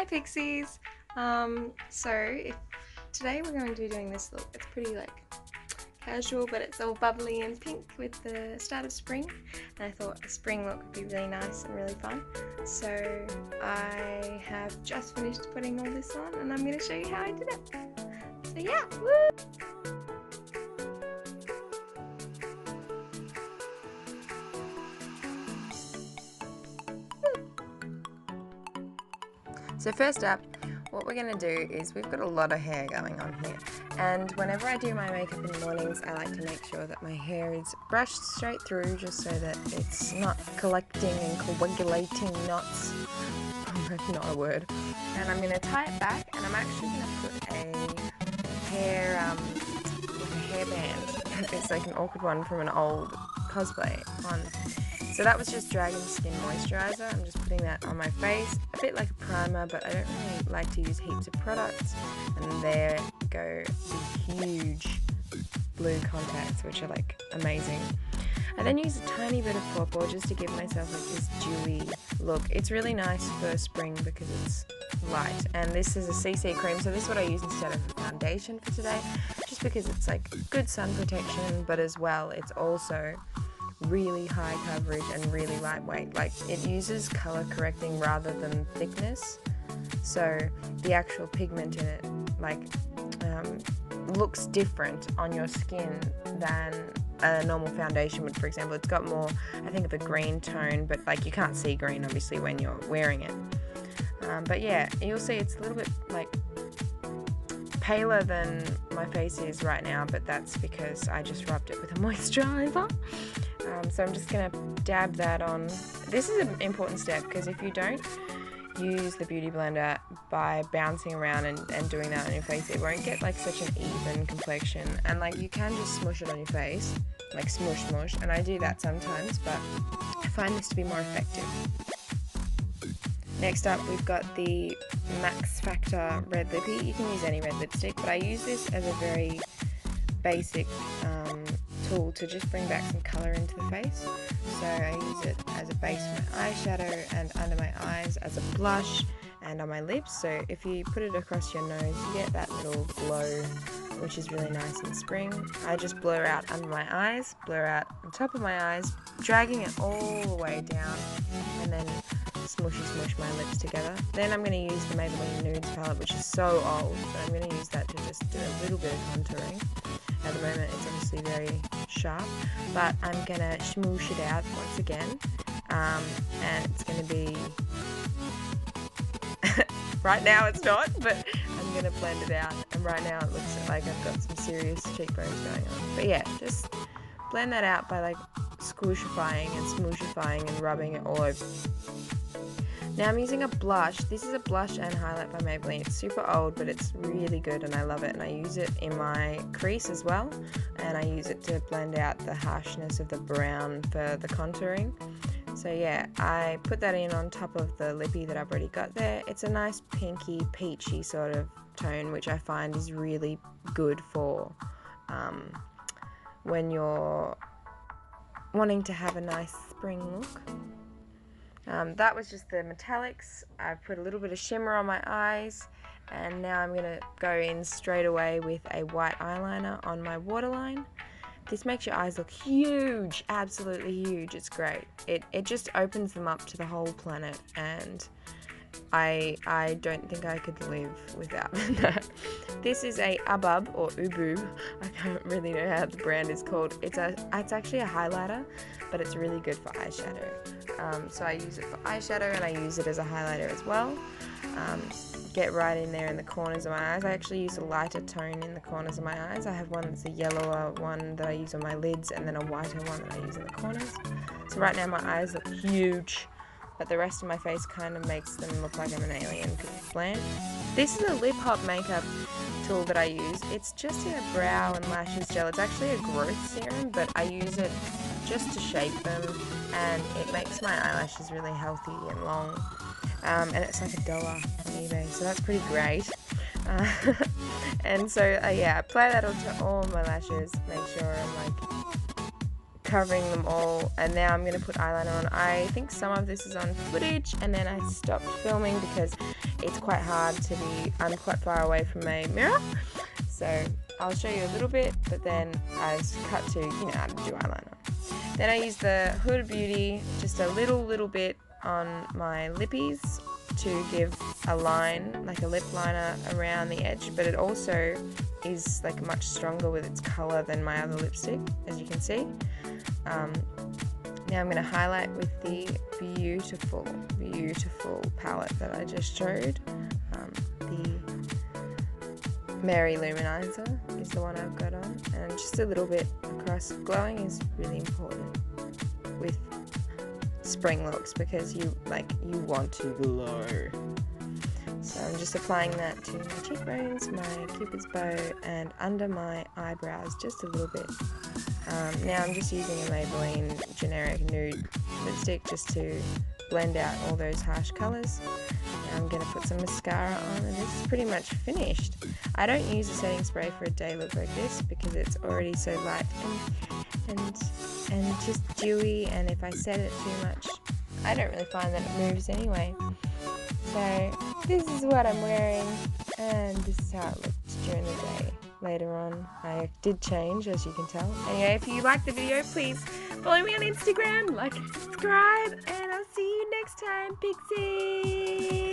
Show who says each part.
Speaker 1: Hi Pixies! Today we're going to be doing this look. It's pretty casual, but it's all bubbly and pink with the start of spring. And I thought a spring look would be really nice and really fun. So I have just finished putting all this on and I'm going to show you how I did it. So yeah, woo! So first up, what we're going to do is we've got a lot of hair going on here, and whenever I do my makeup in the mornings I like to make sure that my hair is brushed straight through just so that it's not collecting and coagulating knots. That's not a word. And I'm going to tie it back, and I'm actually going to put a hairband. It's like an awkward one from an old cosplay on. So that was just Dragon Skin Moisturizer. I'm just putting that on my face, a bit like a primer, but I don't really like to use heaps of products. And there go the huge blue contacts, which are like amazing. I then use a tiny bit of purple just to give myself like this dewy look. It's really nice for spring because it's light. And this is a CC cream, so this is what I use instead of a foundation for today, just because it's like good sun protection, but as well it's also really high coverage and really lightweight. Like, it uses color correcting rather than thickness, so the actual pigment in it looks different on your skin than a normal foundation would. For example, it's got more, I think, of a green tone, but like you can't see green obviously when you're wearing it. But yeah, you'll see it's a little bit like paler than my face is right now, but that's because I just rubbed it with a moisturizer. So I'm just going to dab that on. This is an important step because if you don't use the beauty blender by bouncing around and doing that on your face, it won't get like such an even complexion. And like, you can just smush it on your face, like smush smush, and I do that sometimes, but I find this to be more effective. Next up, we've got the Max Factor Red Lippy. You can use any red lipstick, but I use this as a very basic tool to just bring back some colour into the face. So I use it as a base for my eyeshadow and under my eyes, as a blush, and on my lips. So if you put it across your nose, you get that little glow, which is really nice in spring. I just blur out under my eyes, blur out on top of my eyes, dragging it all the way down, and then smush my lips together. Then I'm going to use the Maybelline Nudes palette, which is so old, but I'm going to use that to just do a little bit of contouring. At the moment it's obviously very sharp, but I'm going to smoosh it out once again, and it's going to be right now it's not, but I'm going to blend it out, and right now it looks like I've got some serious cheekbones going on. But yeah, just blend that out by like squishifying and smooshifying and rubbing it all over. Now I'm using a blush. This is a blush and highlight by Maybelline. It's super old, but it's really good and I love it, and I use it in my crease as well, and I use it to blend out the harshness of the brown for the contouring. So yeah, I put that in on top of the lippy that I've already got there. It's a nice pinky, peachy sort of tone, which I find is really good for when you're wanting to have a nice spring look. That was just the metallics. I put a little bit of shimmer on my eyes, and now I'm going to go in straight away with a white eyeliner on my waterline. This makes your eyes look huge, absolutely huge. It's great. It just opens them up to the whole planet, and I don't think I could live without that. This is a Ubub or Ubu. I don't really know how the brand is called. It's actually a highlighter, but it's really good for eyeshadow. So I use it for eyeshadow and I use it as a highlighter as well. Get right in there in the corners of my eyes. I actually use a lighter tone in the corners of my eyes. I have one that's a yellower one that I use on my lids, and then a whiter one that I use in the corners. So right now my eyes look huge, but the rest of my face kind of makes them look like I'm an alien because it's bland. This is a lip hop makeup tool that I use. It's just a brow and lashes gel. It's actually a growth serum, but I use it just to shape them, and it makes my eyelashes really healthy and long. And it's like $1 on eBay, so that's pretty great. And so yeah, apply that onto all my lashes. Make sure I'm like covering them all, and now I'm going to put eyeliner on. I think some of this is on footage, and then I stopped filming because it's quite hard to be, I'm quite far away from my mirror, so I'll show you a little bit, but then I cut to, how to do eyeliner. Then I use the Huda Beauty, just a little bit on my lippies to give a line, like a lip liner around the edge, but it also is like much stronger with its colour than my other lipstick, as you can see. Now I'm going to highlight with the beautiful palette that I just showed. The Mary Luminizer is the one I've got on, and just a little bit across. Glowing is really important with spring looks because you want to glow. So I'm just applying that to my cheekbones, my cupid's bow, and under my eyebrows just a little bit. Now I'm just using a Maybelline generic nude lipstick just to blend out all those harsh colours. Now I'm going to put some mascara on, and this is pretty much finished. I don't use a setting spray for a day look like this because it's already so light and just dewy, and if I set it too much, I don't really find that it moves anyway. So this is what I'm wearing, and this is how it looked during the day. Later on, I did change, as you can tell. Anyway, if you liked the video, please follow me on Instagram, like and subscribe, and I'll see you next time, Pixies!